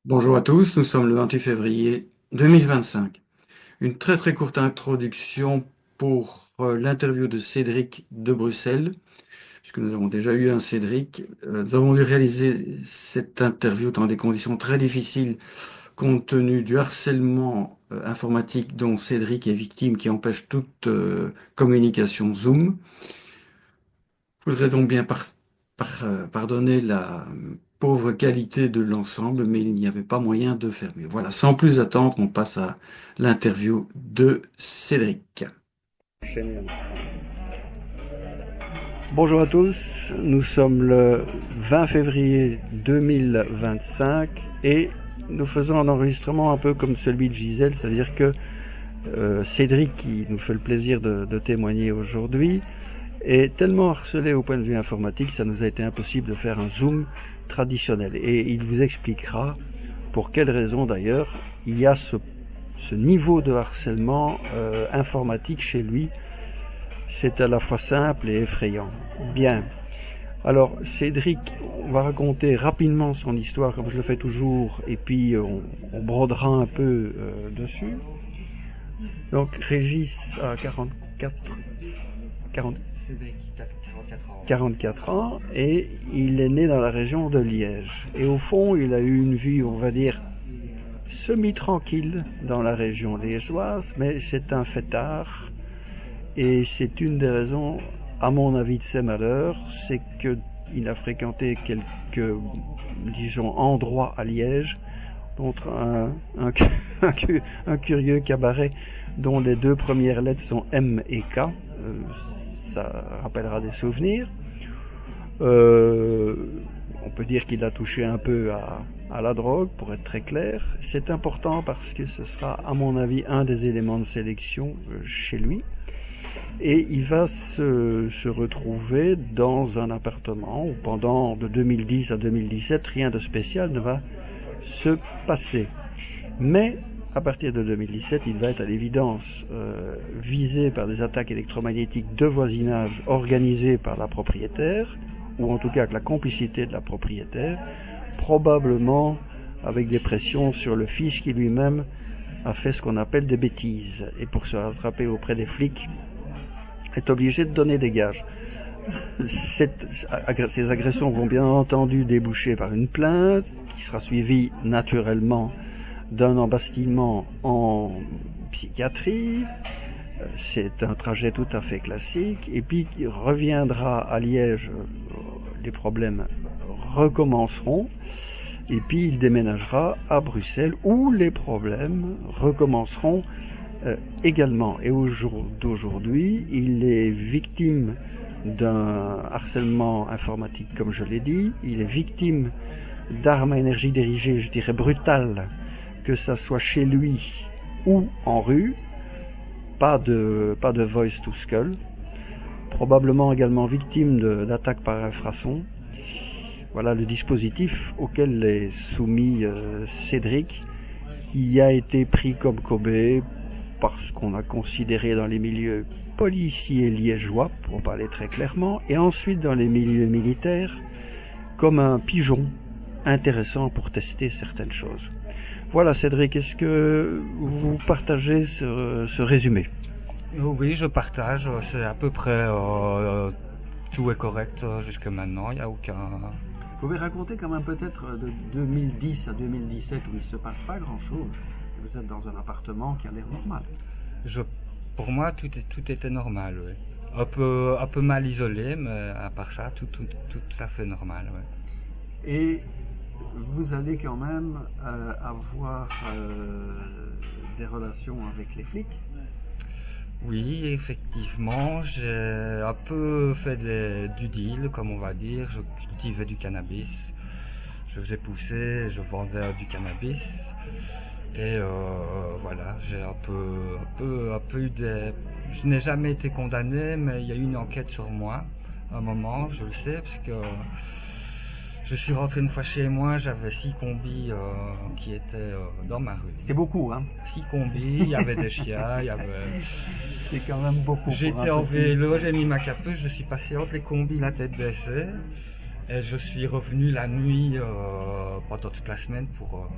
Bonjour à tous, nous sommes le 28 février 2025. Une très très courte introduction pour l'interview de Cédric de Bruxelles, puisque nous avons déjà eu un Cédric. Nous avons dû réaliser cette interview dans des conditions très difficiles compte tenu du harcèlement informatique dont Cédric est victime qui empêche toute communication Zoom. Je voudrais donc bien pardonner la pauvre qualité de l'ensemble, mais il n'y avait pas moyen de faire mieux. Voilà, sans plus attendre, on passe à l'interview de Cédric. Bonjour à tous, nous sommes le 20 février 2025 et nous faisons un enregistrement un peu comme celui de Gisèle, c'est-à-dire que Cédric, qui nous fait le plaisir de témoigner aujourd'hui, est tellement harcelé au point de vue informatique, ça nous a été impossible de faire un Zoom traditionnel. Et il vous expliquera pour quelles raisons d'ailleurs il y a ce niveau de harcèlement informatique chez lui. C'est à la fois simple et effrayant. Bien. Alors, Cédric, on va raconter rapidement son histoire comme je le fais toujours, et puis on brodera un peu dessus. Donc, Régis a 44 ans et il est né dans la région de Liège. Et au fond, il a eu une vie, on va dire, semi-tranquille dans la région liégeoise, mais c'est un fêtard. Et c'est une des raisons, à mon avis, de ses malheurs, c'est qu'il a fréquenté quelques, disons, endroits à Liège, dont un curieux cabaret dont les deux premières lettres sont M et K. Ça rappellera des souvenirs. On peut dire qu'il a touché un peu à la drogue, pour être très clair. C'est important parce que ce sera, à mon avis, un des éléments de sélection chez lui. Et il va se retrouver dans un appartement où pendant de 2010 à 2017, rien de spécial ne va se passer. Mais à partir de 2017, il va être à l'évidence visé par des attaques électromagnétiques de voisinage organisées par la propriétaire, ou en tout cas avec la complicité de la propriétaire, probablement avec des pressions sur le fils qui lui-même a fait ce qu'on appelle des bêtises. Et pour se rattraper auprès des flics, est obligé de donner des gages. Ces agressions vont bien entendu déboucher par une plainte qui sera suivie naturellement d'un embastillement en psychiatrie. C'est un trajet tout à fait classique. Et puis il reviendra à Liège, les problèmes recommenceront. Et puis il déménagera à Bruxelles où les problèmes recommenceront également. Et au jour d'aujourd'hui, il est victime d'un harcèlement informatique, comme je l'ai dit. Il est victime d'armes à énergie dirigée, je dirais brutales, que ça soit chez lui ou en rue. Pas de voice to skull. Probablement également victime d'attaques par infrason. Voilà le dispositif auquel est soumis Cédric, qui a été pris comme Kobe parce qu'on a considéré dans les milieux policiers liégeois, pour parler très clairement, et ensuite dans les milieux militaires, comme un pigeon intéressant pour tester certaines choses. Voilà Cédric, est-ce que vous partagez ce résumé? Oui, je partage. C'est à peu près tout est correct jusque maintenant. Il n'y a aucun. Vous pouvez raconter quand même peut-être de 2010 à 2017 où il ne se passe pas grand-chose. Vous êtes dans un appartement qui a l'air normal. Je, pour moi, tout était normal. Oui. Un peu mal isolé, mais à part ça, tout à fait normal. Oui. Et vous allez quand même avoir des relations avec les flics. Oui, effectivement, j'ai un peu fait du deal, comme on va dire. Je cultivais du cannabis. Je faisais pousser, je vendais du cannabis. Et voilà, j'ai un peu eu des. Je n'ai jamais été condamné, mais il y a eu une enquête sur moi. À un moment, je le sais, parce que je suis rentré une fois chez moi, j'avais 6 combis qui étaient dans ma rue. C'est beaucoup, hein? 6 combis, il y avait des chiens, il y avait. C'est quand même beaucoup. J'étais en vélo, j'ai mis ma capuche, je suis passé entre les combis la tête baissée. Et je suis revenu la nuit pendant toute la semaine pour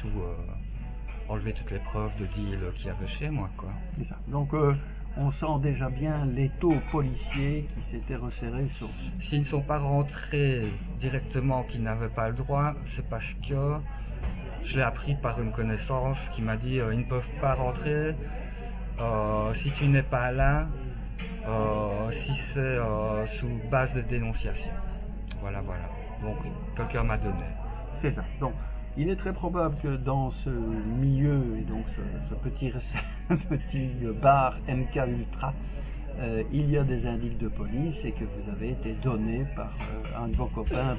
tout enlever toutes les preuves de deal qu'il y avait chez moi, quoi. C'est ça. Donc on sent déjà bien l'étau policier qui s'était resserré sur vous. S'ils ne sont pas rentrés directement, qu'ils n'avaient pas le droit, c'est parce que je l'ai appris par une connaissance qui m'a dit ils ne peuvent pas rentrer si tu n'es pas là, si c'est sous base de dénonciation. Voilà. Donc quelqu'un m'a donné. C'est ça. Donc il est très probable que dans ce milieu, et donc ce petit bar MK Ultra, il y a des indices de police et que vous avez été donné par un de vos copains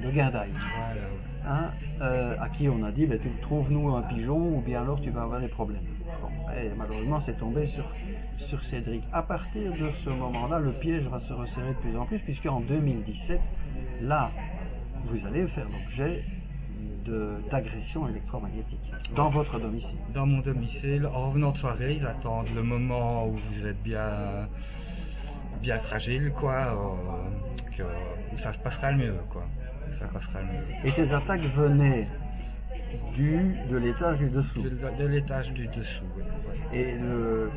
de Guindaille. Voilà. Hein, à qui on a dit, trouve-nous un pigeon ou bien alors tu vas avoir des problèmes. Bon, et malheureusement c'est tombé sur Cédric. À partir de ce moment-là, le piège va se resserrer de plus en plus, puisqu'en 2017, là, vous allez faire l'objet d'agression électromagnétique dans votre domicile. Dans mon domicile, en revenant de soirée, ils attendent le moment où vous êtes bien fragile, quoi, où ça se passera le mieux, quoi. Ça passera le mieux. Et ces attaques venaient de l'étage du dessous. De l'étage du dessous, oui. Et le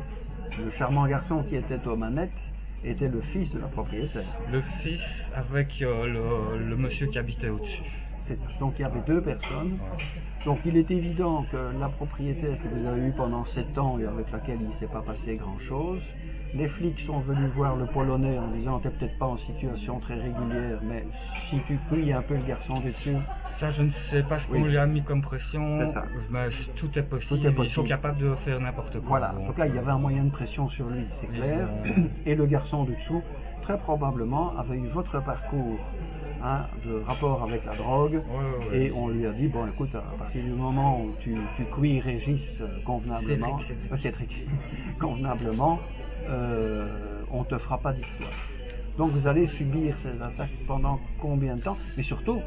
charmant garçon qui était aux manettes était le fils de la propriétaire. Le fils avec le monsieur qui habitait au-dessus. C'est ça. Donc il y avait deux personnes. Donc il est évident que la propriétaire que vous avez eue pendant 7 ans et avec laquelle il ne s'est pas passé grand-chose, les flics sont venus voir le Polonais en disant t'es peut-être pas en situation très régulière, mais si tu cuis un peu le garçon du dessus. Ça je ne sais pas ce qu'on lui a mis comme pression, c'est ça. Mais tout est possible. Ils sont capables de faire n'importe quoi. Voilà, donc là il y avait un moyen de pression sur lui, c'est clair, et le garçon du dessous, très probablement, avait eu votre parcours de rapport avec la drogue, et on lui a dit, bon écoute, à partir du moment où tu cuis Régis convenablement, Cédric, convenablement, on te fera pas d'histoire. Donc vous allez subir ces attaques pendant combien de temps? Mais surtout,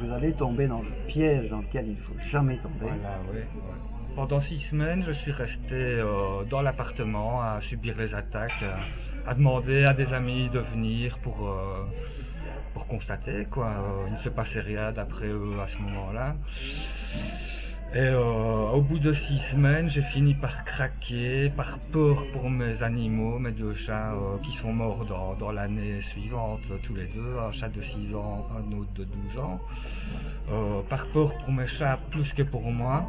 vous allez tomber dans le piège dans lequel il ne faut jamais tomber. Voilà, ouais. Pendant 6 semaines, je suis resté dans l'appartement à subir les attaques, à demander à des amis de venir pour constater, quoi. Il ne se passait rien d'après eux à ce moment-là. Et au bout de 6 semaines, j'ai fini par craquer, par peur pour mes animaux, mes 2 chats qui sont morts dans l'année suivante, tous les deux, un chat de 6 ans, un autre de 12 ans. Par peur pour mes chats plus que pour moi,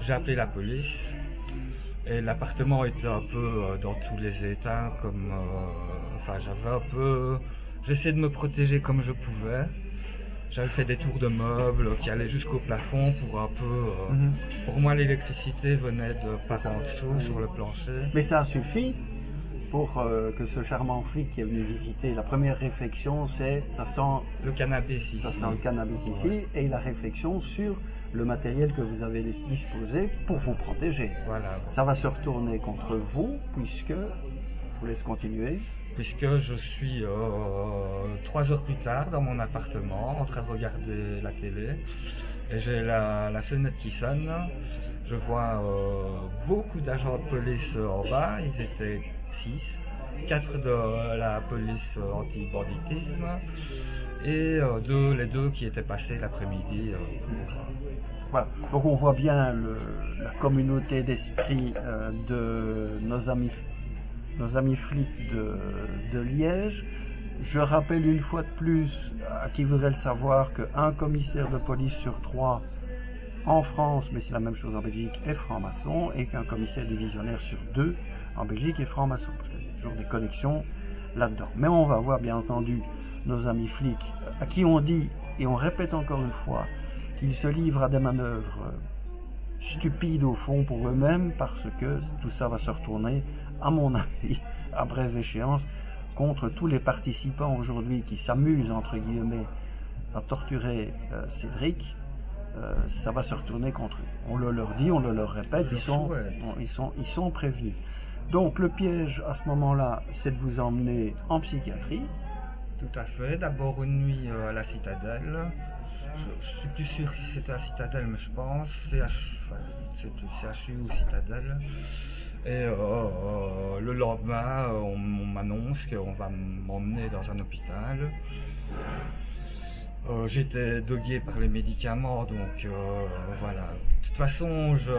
j'ai appelé la police. Et l'appartement était un peu dans tous les états, comme... j'avais un peu... J'essayais de me protéger comme je pouvais. J'avais fait des tours de meubles qui allaient jusqu'au plafond pour un peu... Pour moi, l'électricité venait de par en dessous, sur le plancher. Mais ça a suffi pour que ce charmant flic qui est venu visiter, la première réflexion, c'est ça sent le cannabis ici. Ça sent le cannabis ici, et la réflexion sur le matériel que vous avez disposé pour vous protéger. Voilà. Ça va se retourner contre vous, puisque... Je vous laisse continuer. Puisque je suis 3 heures plus tard dans mon appartement en train de regarder la télé et j'ai la sonnette qui sonne. Je vois beaucoup d'agents de police en bas, ils étaient 6, 4 de la police anti-banditisme et les deux qui étaient passés l'après-midi. Voilà. Donc on voit bien la communauté d'esprit de nos amis flics de Liège. Je rappelle une fois de plus à qui voudrait le savoir qu'un commissaire de police sur 3 en France, mais c'est la même chose en Belgique, est franc-maçon, et qu'un commissaire divisionnaire sur 2 en Belgique est franc-maçon, parce qu'il y a toujours des connexions là-dedans. Mais on va voir bien entendu nos amis flics à qui on dit, et on répète encore une fois, qu'ils se livrent à des manœuvres stupides au fond pour eux-mêmes, parce que tout ça va se retourner, à mon avis, à brève échéance, contre tous les participants aujourd'hui qui s'amusent, entre guillemets, à torturer Cédric. Ça va se retourner contre eux. On le leur dit, on le leur répète, ils sont prévenus. Donc le piège à ce moment-là, c'est de vous emmener en psychiatrie. Tout à fait. D'abord une nuit à la citadelle, Je suis plus sûr si c'était à Citadelle, mais je pense enfin, c'était CHU ou Citadelle. Et le lendemain, on m'annonce qu'on va m'emmener dans un hôpital. J'étais drogué par les médicaments, donc voilà. De toute façon, je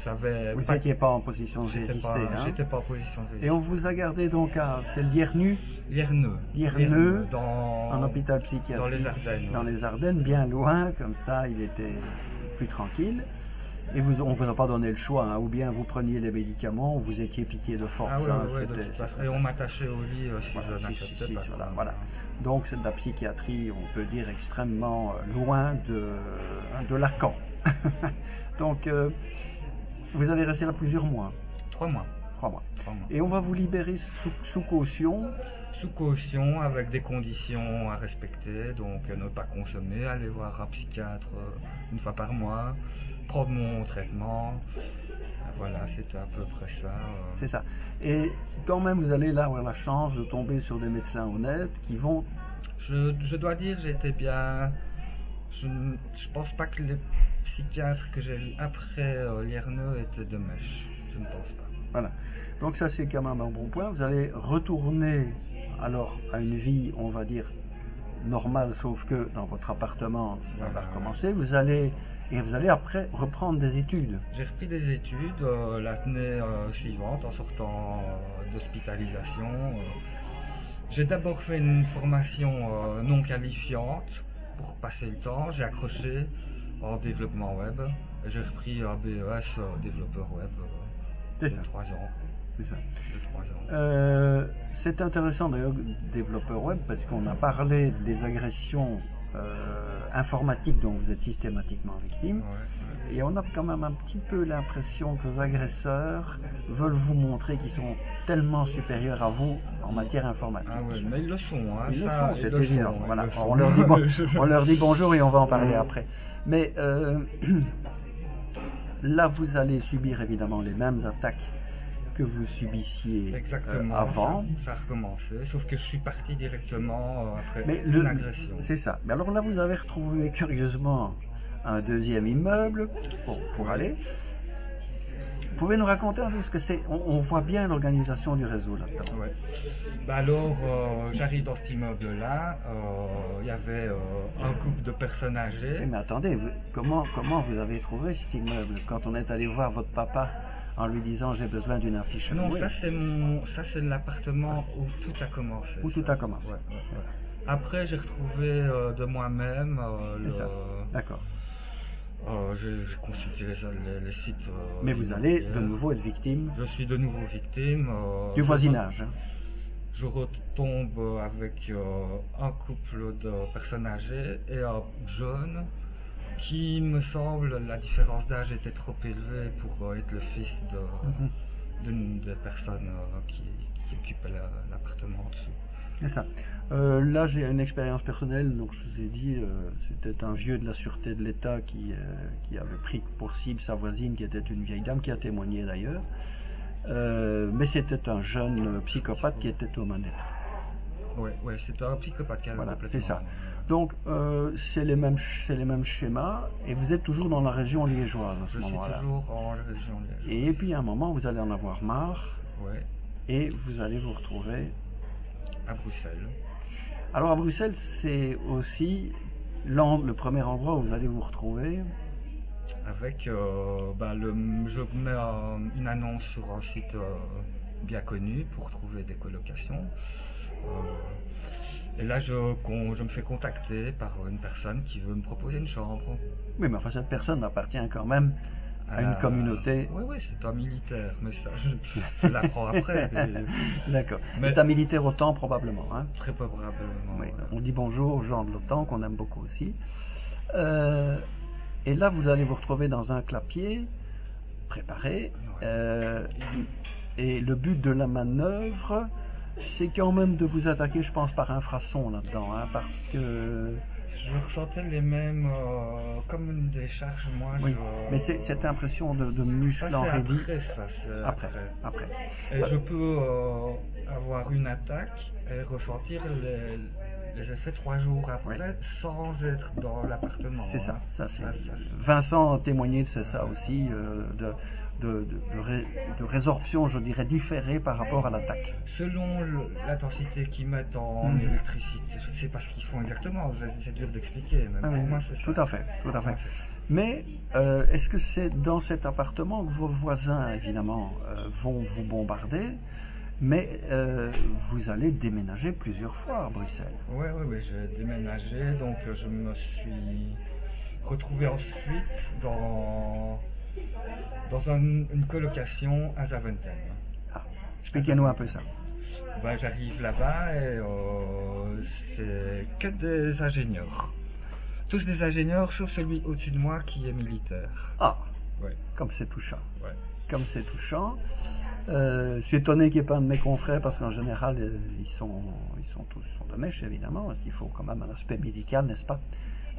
savais Vous pas. n'étiez pas en position de résister, hein? J'étais pas en position de résister. Et on vous a gardé donc à, c'est Lierneux, Lierneux, en hôpital psychiatrique. dans les Ardennes. Dans les Ardennes, bien loin, comme ça, il était plus tranquille. Et on vous a pas donné le choix, hein, ou bien vous preniez les médicaments, ou vous étiez piqué de force. Ah ouais, hein, ouais, de toute façon. Et on m'attachait au lit si voilà, je n'acceptais pas. voilà. Donc c'est de la psychiatrie, on peut dire, extrêmement loin de Lacan. Donc vous allez rester là plusieurs mois. 3 mois. 3 mois. 3 mois. Et on va vous libérer sous caution. Sous caution, avec des conditions à respecter, donc ne pas consommer, aller voir un psychiatre une fois par mois, prendre mon traitement. Voilà, c'était à peu près ça. C'est ça. Et quand même, vous allez là avoir la chance de tomber sur des médecins honnêtes qui vont... Je dois dire, j'étais bien... Je pense pas que les psychiatres que j'ai vus après Lierneux étaient de mèche. Je ne pense pas. Voilà. Donc ça, c'est quand même un bon point. Vous allez retourner alors à une vie, on va dire, normale, sauf que dans votre appartement, ça va recommencer. Vous allez après reprendre des études. J'ai repris des études l'année suivante en sortant d'hospitalisation. J'ai d'abord fait une formation non qualifiante pour passer le temps. J'ai accroché en développement web. J'ai repris un BES développeur web de 3 ans. C'est ça. De 3 ans. C'est intéressant d'ailleurs, développeur web, parce qu'on a parlé des agressions informatiques dont vous êtes systématiquement victime. Ouais. Et on a quand même un petit peu l'impression que les agresseurs veulent vous montrer qu'ils sont tellement supérieurs à vous en matière informatique. Ah ouais, mais ils le sont. Hein, ils le font, c'est évident. Voilà. On leur dit bonjour et on va en parler après. Mais là, vous allez subir évidemment les mêmes attaques que vous subissiez avant. Ça a recommencé, sauf que je suis parti directement après une agression. C'est ça. Mais alors là, vous avez retrouvé curieusement un deuxième immeuble pour aller. Vous pouvez nous raconter un peu ce que c'est? On voit bien l'organisation du réseau là-dedans. Ouais. Bah alors, j'arrive dans cet immeuble-là. Il y avait un couple de personnes âgées. Mais attendez, comment vous avez trouvé cet immeuble quand on est allé voir votre papa en lui disant j'ai besoin d'une affiche? Non, ça c'est l'appartement où tout a commencé. Où tout a commencé. Ouais. Après, j'ai retrouvé de moi-même D'accord. J'ai consulté les sites. Mais vous allez de nouveau être victime. Je suis de nouveau victime. Du voisinage. Je retombe avec un couple de personnes âgées et un jeune qui, me semble, la différence d'âge était trop élevée pour être le fils d'une des personnes qui occupait l'appartement en dessous. C'est ça. Là, j'ai une expérience personnelle, donc je vous ai dit, c'était un vieux de la sûreté de l'État qui avait pris pour cible sa voisine, qui était une vieille dame, qui a témoigné d'ailleurs. Mais c'était un jeune psychopathe qui était aux manettes. Ouais, c'était un psychopathe qui avait complètement... C'est ça. Donc, c'est les mêmes schémas, et vous êtes toujours dans la région liégeoise à ce moment-là. Je suis toujours en région liégeoise. Et puis, à un moment, vous allez en avoir marre, et vous allez vous retrouver à Bruxelles. Alors, à Bruxelles, c'est aussi le premier endroit où vous allez vous retrouver. Avec, je mets une annonce sur un site bien connu pour trouver des colocations. Et là, je me fais contacter par une personne qui veut me proposer une chambre. Oui, mais enfin, cette personne appartient quand même à une communauté. Oui, c'est un militaire, mais ça, je l'apprends après. D'accord. C'est un militaire OTAN, probablement. Hein? Très probablement. Oui. On dit bonjour aux gens de l'OTAN, qu'on aime beaucoup aussi. Et là, vous allez vous retrouver dans un clapier préparé. Et le but de la manœuvre, c'est quand même de vous attaquer, je pense, par infrason là-dedans, hein, parce que... Je ressentais les mêmes, comme une décharge, moi. Oui, mais c'est cette impression de muscle enraidi. Après. Et je peux avoir une attaque et ressentir je les ai fait 3 jours Oui. après, sans être dans l'appartement. C'est ça, Hein. ça c'est. Ça, c'est- Vincent a témoigné de ça aussi, de résorption, je dirais, différée par rapport à l'attaque. Selon l'intensité qu'ils mettent en Mhm. électricité, je sais pas ce qu'ils font exactement, c'est dur d'expliquer, mais Ah oui, pour moi c'est tout ça. à fait, tout à Pour moi, fait. c'est ça. Mais est-ce que c'est dans cet appartement que vos voisins, évidemment, vont vous bombarder, mais vous allez déménager plusieurs fois à Bruxelles? Ouais, j'ai déménagé, donc je me suis retrouvé ensuite dans une colocation à Zaventem. Ah, expliquez-nous un peu ça. Ben, j'arrive là-bas et c'est que des ingénieurs. Tous des ingénieurs, sauf celui au-dessus de moi qui est militaire. Ah, Ouais, comme c'est touchant. ouais. Comme c'est touchant. Je suis étonné qu'il n'y ait pas un de mes confrères parce qu'en général, ils sont tous de mèche, évidemment, parce qu'il faut quand même un aspect médical, n'est-ce pas,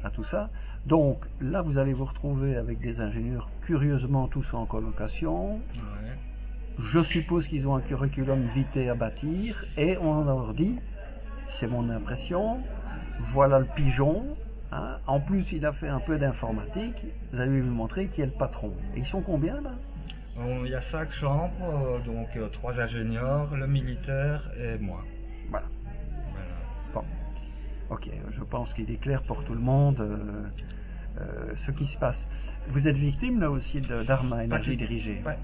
à tout ça. Donc là, vous allez vous retrouver avec des ingénieurs curieusement tous en colocation. Ouais. Je suppose qu'ils ont un curriculum vitae à bâtir et on leur dit, c'est mon impression, voilà le pigeon. Hein. En plus, il a fait un peu d'informatique. Vous allez lui montrer qui est le patron. Et ils sont combien là? Il y a 5 chambres, donc 3 ingénieurs, le militaire et moi. Voilà. Voilà. Bon. Ok, je pense qu'il est clair pour tout le monde ce qui se passe. Vous êtes victime là aussi d'armes à énergie dirigée. Ouais.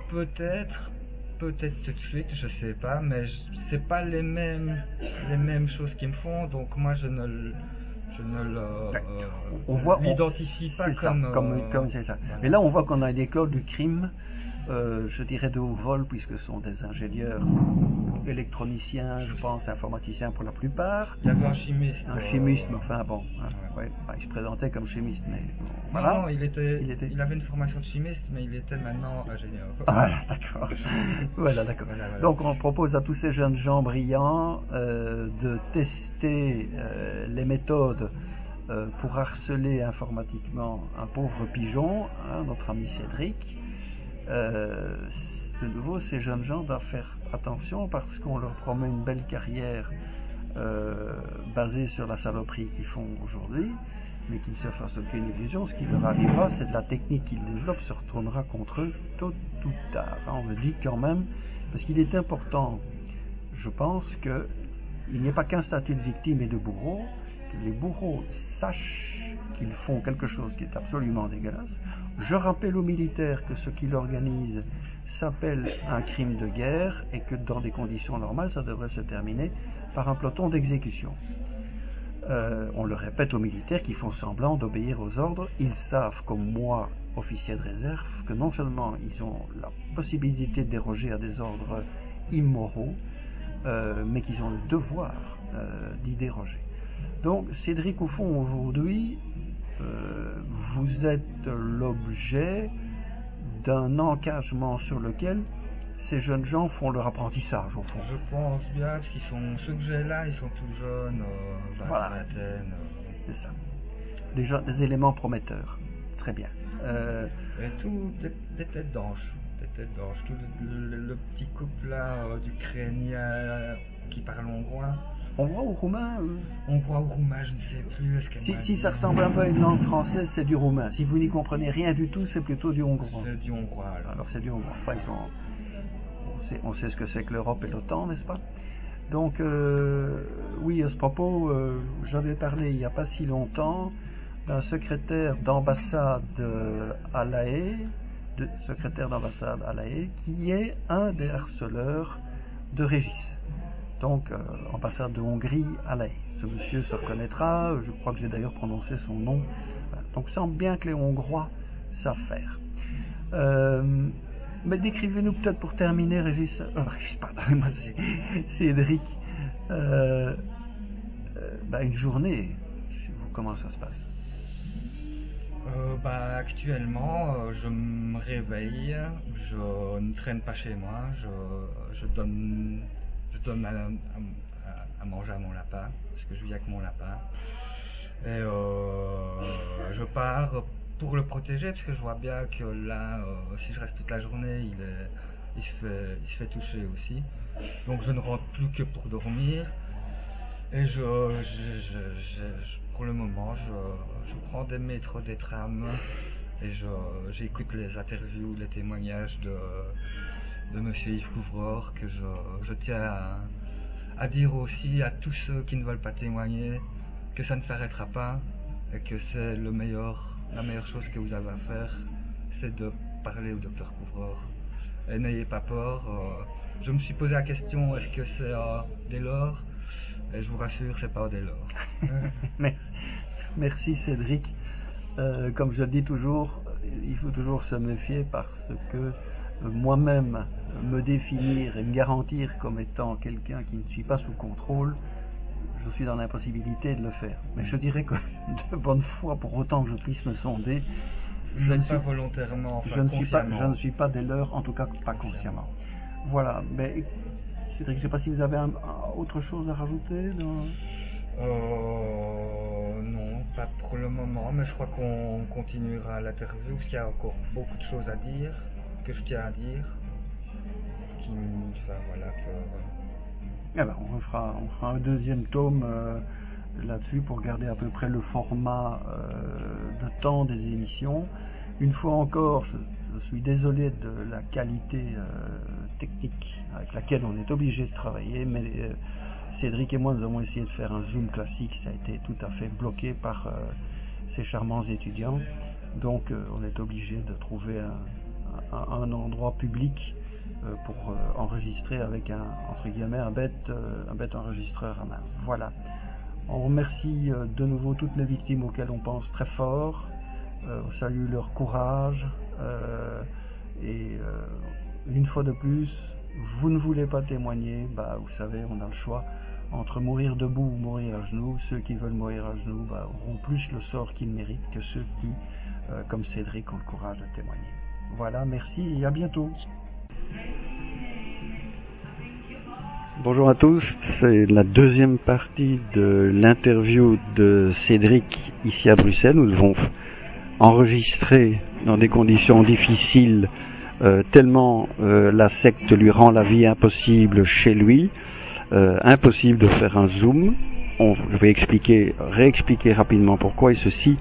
Peut-être tout de suite, je sais pas, mais c'est pas les mêmes choses qui me font, donc moi je ne le l'identifie pas c'est ça, comme c'est ça. voilà. Mais là, on voit qu'on a une école du crime, je dirais de haut vol, puisque ce sont des ingénieurs électroniciens, je pense, informaticiens pour la plupart. Il y avait un chimiste. Un chimiste, mais enfin bon, hein, ouais, bah, il se présentait comme chimiste, mais bon, voilà. Non, il avait une formation de chimiste, mais il était maintenant ingénieur. Ah, voilà, d'accord. Voilà, d'accord. Voilà. Donc on propose à tous ces jeunes gens brillants de tester les méthodes pour harceler informatiquement un pauvre pigeon, hein, notre ami Cédric. De nouveau, ces jeunes gens doivent faire attention parce qu'on leur promet une belle carrière basée sur la saloperie qu'ils font aujourd'hui, mais qu'ils ne se fassent aucune illusion. Ce qui leur arrivera, c'est de la technique qu'ils développent se retournera contre eux tôt ou tard. On le dit quand même, parce qu'il est important, je pense, qu'il n'y ait pas qu'un statut de victime et de bourreau, que les bourreaux sachent qu'ils font quelque chose qui est absolument dégueulasse. Je rappelle aux militaires que ce qu'ils organisent s'appelle un crime de guerre et que dans des conditions normales, ça devrait se terminer par un peloton d'exécution. On le répète aux militaires qui font semblant d'obéir aux ordres. Ils savent, comme moi, officier de réserve, que non seulement ils ont la possibilité de déroger à des ordres immoraux, mais qu'ils ont le devoir d'y déroger. Donc, Cédric, au fond, aujourd'hui, vous êtes l'objet d'un engagement sur lequel ces jeunes gens font leur apprentissage, au fond. Je pense bien, parce qu'ils sont, ceux que j'ai là, ils sont tous jeunes, Voilà. vingtaine. C'est ça. Des éléments prometteurs. Très bien. Et tout, des têtes d'ange. Des têtes d'ange. Tout le petit couple là, d'Ukrainiens qui parlent hongrois. Hongrois ou roumain Hongrois ou roumain, je ne sais plus. Est-ce qu'elle Si ça ressemble un peu à une langue française, c'est du roumain. Si vous n'y comprenez rien du tout, c'est plutôt du hongrois. C'est du hongrois. Alors c'est du hongrois. Enfin, on sait ce que c'est que l'Europe et l'OTAN, n'est-ce pas? Donc, oui, à ce propos, j'avais parlé il n'y a pas si longtemps d'un secrétaire d'ambassade à La Haye, qui est un des harceleurs de Régis. Donc, ambassade de Hongrie à La Haye. Ce monsieur se reconnaîtra, je crois que j'ai d'ailleurs prononcé son nom. Voilà. Donc, il semble bien que les Hongrois savent faire. Mais décrivez-nous peut-être pour terminer, Régis, pardonnez-moi, Cédric, une journée chez vous, comment ça se passe? Actuellement, je me réveille, je ne traîne pas chez moi, je donne à manger à mon lapin, parce que je vis avec mon lapin. Et je pars pour le protéger, parce que je vois bien que là, si je reste toute la journée, il se fait toucher aussi. Donc je ne rentre plus que pour dormir. Et pour le moment, je prends des métros des trams et j'écoute les interviews, les témoignages de Monsieur Yves Couvreur que je tiens à dire aussi à tous ceux qui ne veulent pas témoigner que ça ne s'arrêtera pas et que c'est la meilleure chose que vous avez à faire, c'est de parler au docteur Couvreur. Et n'ayez pas peur. Je me suis posé la question, est-ce que c'est dès lors? Et je vous rassure, c'est pas dès lors. Merci. Merci Cédric. Comme je le dis toujours, il faut toujours se méfier parce que moi-même, me définir et me garantir comme étant quelqu'un qui ne suis pas sous contrôle, je suis dans l'impossibilité de le faire. Mais je dirais que de bonne foi, pour autant que je puisse me sonder, je ne suis pas volontairement, enfin, je ne suis pas dès lors, en tout cas pas consciemment. Voilà. Mais Cédric, je ne sais pas si vous avez autre chose à rajouter non, pas pour le moment, mais je crois qu'on continuera l'interview parce qu'il y a encore beaucoup de choses à dire, que je tiens à dire, Eh ben, on fera un deuxième tome là-dessus pour garder à peu près le format de temps des émissions. Une fois encore, je suis désolé de la qualité technique avec laquelle on est obligé de travailler, mais Cédric et moi, nous avons essayé de faire un Zoom classique, ça a été tout à fait bloqué par ces charmants étudiants. Donc on est obligé de trouver un endroit public pour enregistrer avec entre guillemets un bête enregistreur à main. Voilà. On remercie de nouveau toutes les victimes auxquelles on pense très fort. On salue leur courage et une fois de plus, vous ne voulez pas témoigner, vous savez, on a le choix entre mourir debout ou mourir à genoux. Ceux qui veulent mourir à genoux auront plus le sort qu'ils méritent que ceux qui, comme Cédric, ont le courage de témoigner. Voilà, merci et à bientôt. Bonjour à tous, c'est la deuxième partie de l'interview de Cédric ici à Bruxelles. Nous devons enregistrer dans des conditions difficiles tellement la secte lui rend la vie impossible chez lui. Impossible de faire un zoom. Je vais réexpliquer rapidement pourquoi, et ceci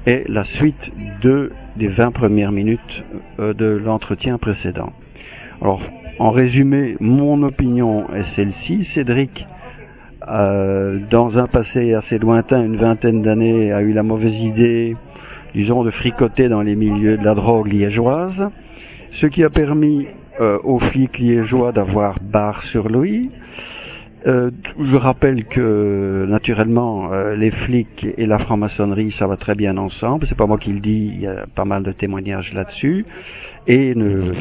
est la suite des 20 premières minutes de l'entretien précédent. Alors, en résumé, mon opinion est celle-ci. Cédric, dans un passé assez lointain, une vingtaine d'années, a eu la mauvaise idée, disons, de fricoter dans les milieux de la drogue liégeoise, ce qui a permis aux flics liégeois d'avoir barre sur lui. Je rappelle que, naturellement, les flics et la franc-maçonnerie, ça va très bien ensemble. C'est pas moi qui le dis, il y a pas mal de témoignages là-dessus. Et le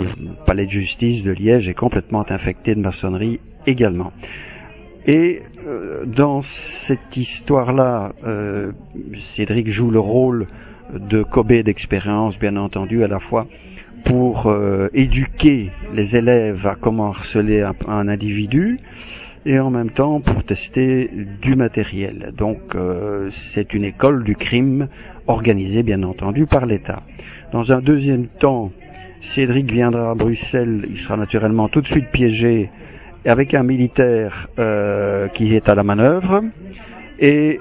palais de justice de Liège est complètement infecté de maçonnerie également. Et dans cette histoire-là, Cédric joue le rôle de Kobe d'expérience, bien entendu, à la fois pour éduquer les élèves à comment harceler un individu, et en même temps pour tester du matériel. Donc c'est une école du crime organisée bien entendu par l'État. Dans un deuxième temps, Cédric viendra à Bruxelles, il sera naturellement tout de suite piégé avec un militaire qui est à la manœuvre et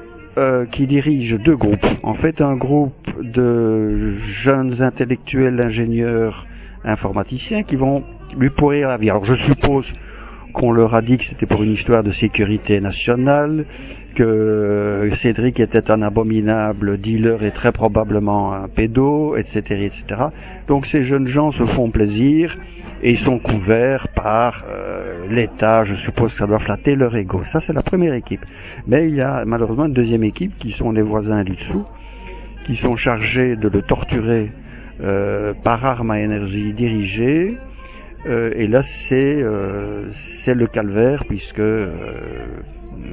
qui dirige deux groupes. En fait, un groupe de jeunes intellectuels, ingénieurs, informaticiens qui vont lui pourrir la vie. Alors je suppose qu'on leur a dit que c'était pour une histoire de sécurité nationale, que Cédric était un abominable dealer et très probablement un pédo, etc., etc. Donc ces jeunes gens se font plaisir et ils sont couverts par l'État. Je suppose que ça doit flatter leur ego. Ça, c'est la première équipe. Mais il y a malheureusement une deuxième équipe qui sont les voisins du dessous, qui sont chargés de le torturer par arme à énergie dirigée. Et là, c'est le calvaire, puisque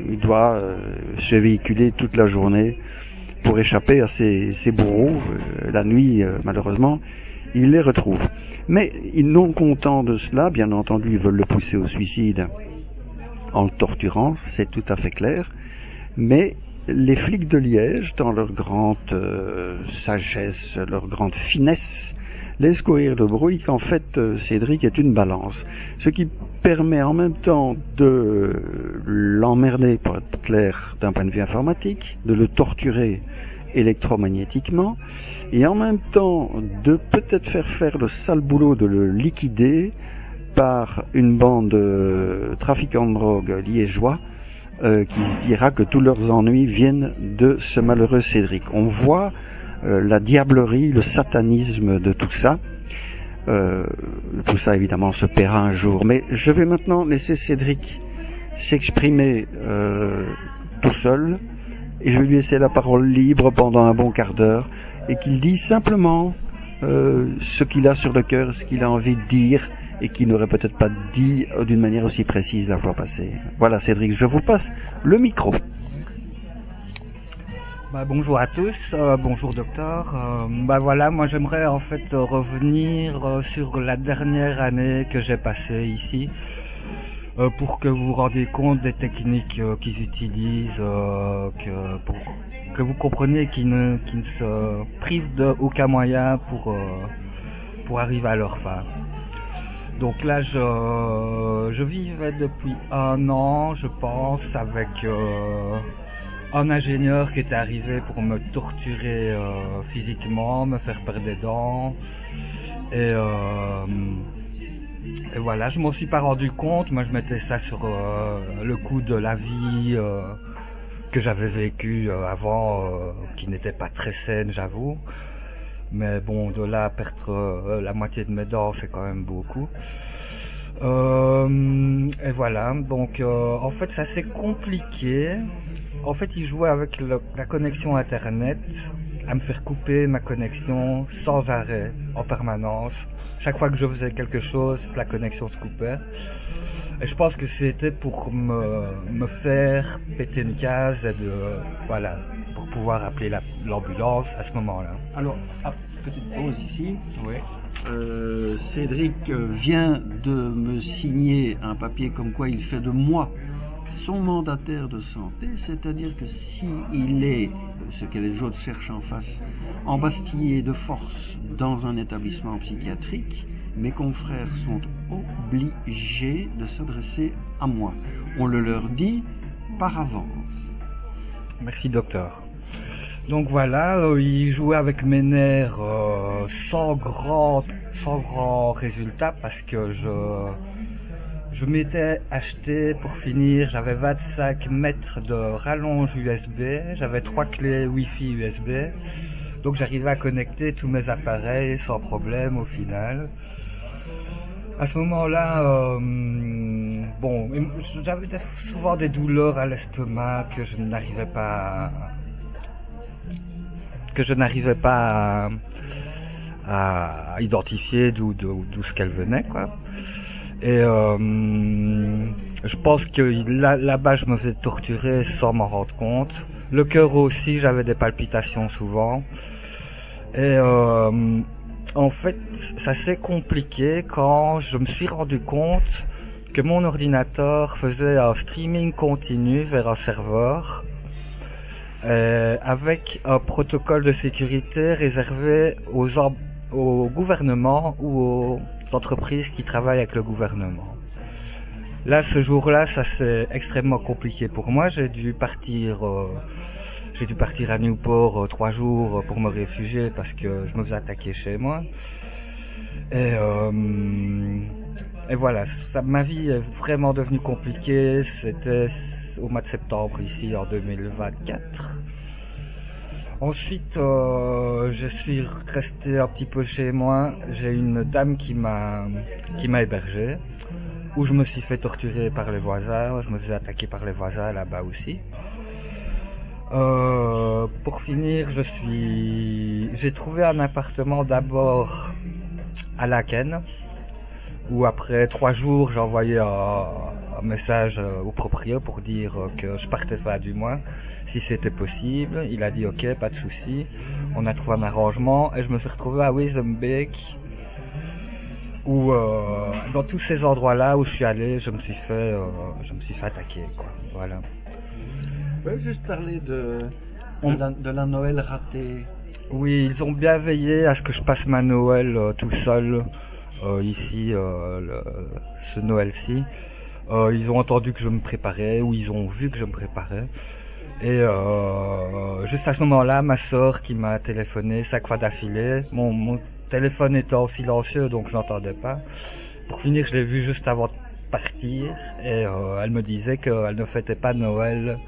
il doit se véhiculer toute la journée pour échapper à ces bourreaux. La nuit, malheureusement, il les retrouve. Mais non contents de cela, bien entendu, ils veulent le pousser au suicide en le torturant, c'est tout à fait clair. Mais les flics de Liège, dans leur grande sagesse, leur grande finesse, laisse courir le bruit qu'en fait Cédric est une balance. Ce qui permet en même temps de l'emmerder, pour être clair, d'un point de vue informatique, de le torturer électromagnétiquement, et en même temps de peut-être faire le sale boulot de le liquider par une bande de trafiquants de drogue liégeois qui se dira que tous leurs ennuis viennent de ce malheureux Cédric. On voit la diablerie, le satanisme de tout ça. Tout ça évidemment se paiera un jour. Mais je vais maintenant laisser Cédric s'exprimer tout seul, et je vais lui laisser la parole libre pendant un bon quart d'heure, et qu'il dise simplement ce qu'il a sur le cœur, ce qu'il a envie de dire, et qu'il n'aurait peut-être pas dit d'une manière aussi précise la fois passée. Voilà Cédric, je vous passe le micro. Bonjour à tous, bonjour docteur. Voilà, moi j'aimerais en fait revenir sur la dernière année que j'ai passée ici, pour que vous vous rendiez compte des techniques qu'ils utilisent, pour que vous compreniez qu'ils ne se privent d'aucun moyen pour arriver à leur fin. Donc là, je vivais depuis 1 an, je pense, avec un ingénieur qui était arrivé pour me torturer physiquement, me faire perdre des dents. Et voilà, je m'en suis pas rendu compte. Moi, je mettais ça sur le coup de la vie que j'avais vécue avant, qui n'était pas très saine, j'avoue. Mais bon, de là à perdre la moitié de mes dents, c'est quand même beaucoup. Et voilà, donc en fait, ça c'est compliqué. En fait, il jouait avec la connexion internet, à me faire couper ma connexion sans arrêt, en permanence. Chaque fois que je faisais quelque chose, la connexion se coupait. Et je pense que c'était pour me faire péter une case et voilà, pour pouvoir appeler l'ambulance à ce moment-là. Alors, petite pause ici. Oui. Cédric vient de me signer un papier comme quoi il fait de moi son mandataire de santé, c'est-à-dire que s'il est, ce que les autres cherchent en face, embastillé de force dans un établissement psychiatrique, mes confrères sont obligés de s'adresser à moi. On le leur dit par avance. Merci docteur. Donc voilà, il jouait avec mes nerfs sans grand résultat, parce que je m'étais acheté, pour finir, j'avais 25 mètres de rallonge USB, j'avais 3 clés Wi-Fi USB, donc j'arrivais à connecter tous mes appareils sans problème au final. À ce moment-là, bon, j'avais souvent des douleurs à l'estomac que je n'arrivais pas à identifier d'où ce qu'elle venait, quoi. Et je pense que là-bas je me faisais torturer sans m'en rendre compte. Le cœur aussi, j'avais des palpitations souvent. Et en fait, ça s'est compliqué quand je me suis rendu compte que mon ordinateur faisait un streaming continu vers un serveur, avec un protocole de sécurité réservé au gouvernement ou aux entreprises qui travaillent avec le gouvernement. Là, ce jour-là, ça s'est extrêmement compliqué pour moi. J'ai dû partir à Newport 3 jours pour me réfugier parce que je me faisais attaquer chez moi. Et voilà, ma vie est vraiment devenue compliquée. C'était au mois de septembre ici en 2024. Ensuite, je suis resté un petit peu chez moi. J'ai une dame qui m'a hébergé, où je me suis fait torturer par les voisins. Je me faisais attaquer par les voisins là-bas aussi. Pour finir, j'ai trouvé un appartement d'abord à Laken, où après 3 jours, j'ai envoyé un message au propriétaire pour dire que je partais fin du mois, si c'était possible. Il a dit ok, pas de souci. On a trouvé un arrangement et je me suis retrouvé à Wezenbeek, où dans tous ces endroits-là où je suis allé, je me suis fait attaquer, quoi. Voilà. Je vais juste parler de la Noël ratée Oui, ils ont bien veillé à ce que je passe ma Noël tout seul ici, ce Noël-ci. Ils ont entendu que je me préparais, ou ils ont vu que je me préparais. Et juste à ce moment-là, ma sœur qui m'a téléphoné 5 fois d'affilée, mon téléphone était en silencieux donc je n'entendais pas. Pour finir, je l'ai vue juste avant de partir et elle me disait qu'elle ne fêtait pas Noël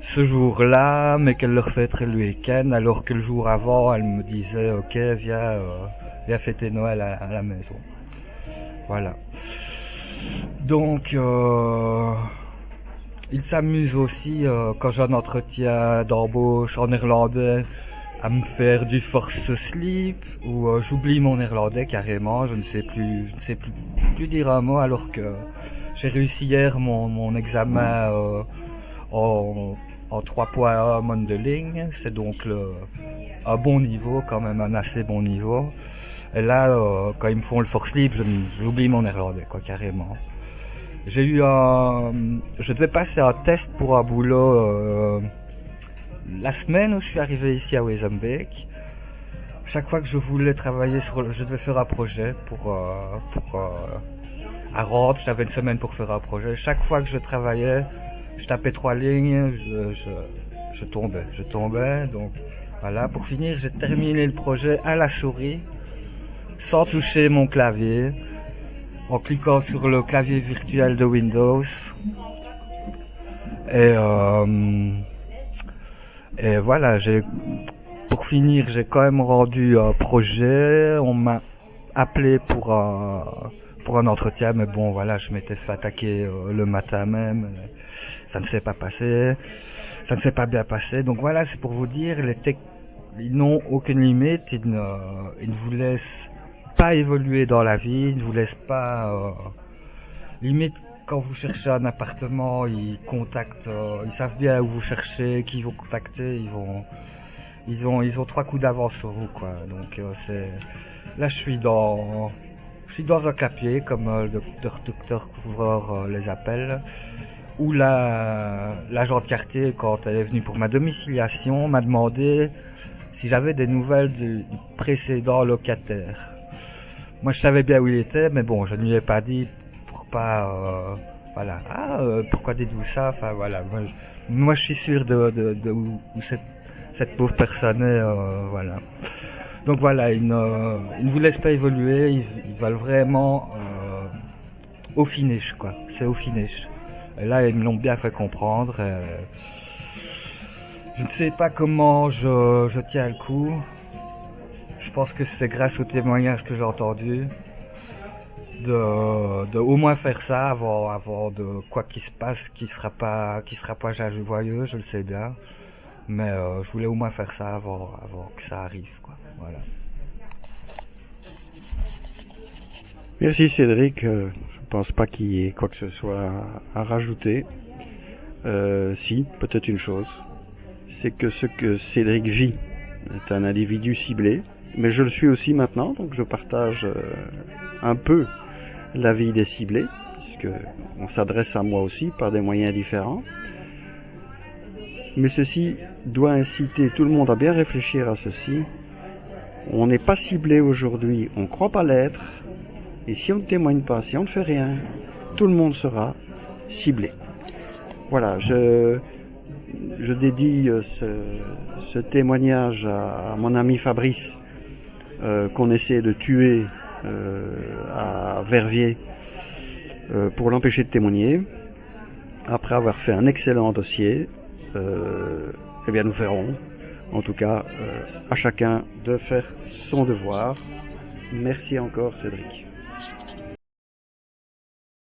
ce jour-là, mais qu'elle le refêterait le week-end, alors que le jour avant, elle me disait ok, viens fêter Noël à la maison. Voilà. Donc il s'amuse aussi quand j'ai un entretien d'embauche en néerlandais à me faire du force sleep ou j'oublie mon néerlandais carrément, je ne sais plus dire un mot alors que j'ai réussi hier mon examen en 3.1 Mondeling, c'est donc un bon niveau, quand même un assez bon niveau. Et là, quand ils me font le force sleep, j'oublie mon néerlandais quoi carrément. Je devais passer un test pour un boulot la semaine où je suis arrivé ici à Wezenbeek. Chaque fois que je voulais travailler je devais faire un projet à Rhodes, j'avais une semaine pour faire un projet. Chaque fois que je travaillais, je tapais 3 lignes, je tombais. Donc voilà, pour finir, j'ai terminé le projet à la souris, sans toucher mon clavier, en cliquant sur le clavier virtuel de Windows. Et voilà, pour finir, j'ai quand même rendu un projet. On m'a appelé pour un entretien, mais bon, voilà, je m'étais fait attaquer le matin même. Ça ne s'est pas passé. Ça ne s'est pas bien passé. Donc voilà, c'est pour vous dire, ils n'ont aucune limite. Ils ne vous laissent pas évoluer dans la vie. Ils ne vous laissent pas... limite, quand vous cherchez un appartement, ils contactent, ils savent bien où vous cherchez, qui vous contacter, ils ont 3 coups d'avance sur vous, quoi. Donc là je suis dans un capier, comme le docteur couvreur les appelle, où l'agent de quartier, quand elle est venue pour ma domiciliation, m'a demandé si j'avais des nouvelles du précédent locataire. Moi je savais bien où il était, mais bon, je ne lui ai pas dit pour pas voilà. Pourquoi dites-vous ça? Enfin voilà, moi je suis sûr de où cette pauvre personne est, voilà. Donc voilà, ils ne vous laissent pas évoluer, ils veulent vraiment au finish, quoi. C'est au finish. Et là ils me l'ont bien fait comprendre. Je ne sais pas comment je tiens le coup. Je pense que c'est grâce aux témoignages que j'ai entendus. De au moins faire ça avant de quoi qu'il se passe, qui sera pas joyeux, je le sais bien, mais je voulais au moins faire ça avant que ça arrive, quoi. Voilà. Merci Cédric, je pense pas qu'il y ait quoi que ce soit à rajouter. Si, peut-être une chose, c'est que ce que Cédric vit est un individu ciblé, mais je le suis aussi maintenant, donc je partage un peu la vie des ciblés, puisque on s'adresse à moi aussi par des moyens différents. Mais ceci doit inciter tout le monde à bien réfléchir à ceci. On n'est pas ciblé aujourd'hui, on ne croit pas l'être, et si on ne témoigne pas, si on ne fait rien, tout le monde sera ciblé. Voilà, je dédie ce témoignage à mon ami Fabrice, qu'on essaie de tuer à Verviers pour l'empêcher de témoigner. Après avoir fait un excellent dossier, eh bien nous verrons. En tout cas, à chacun de faire son devoir. Merci encore Cédric.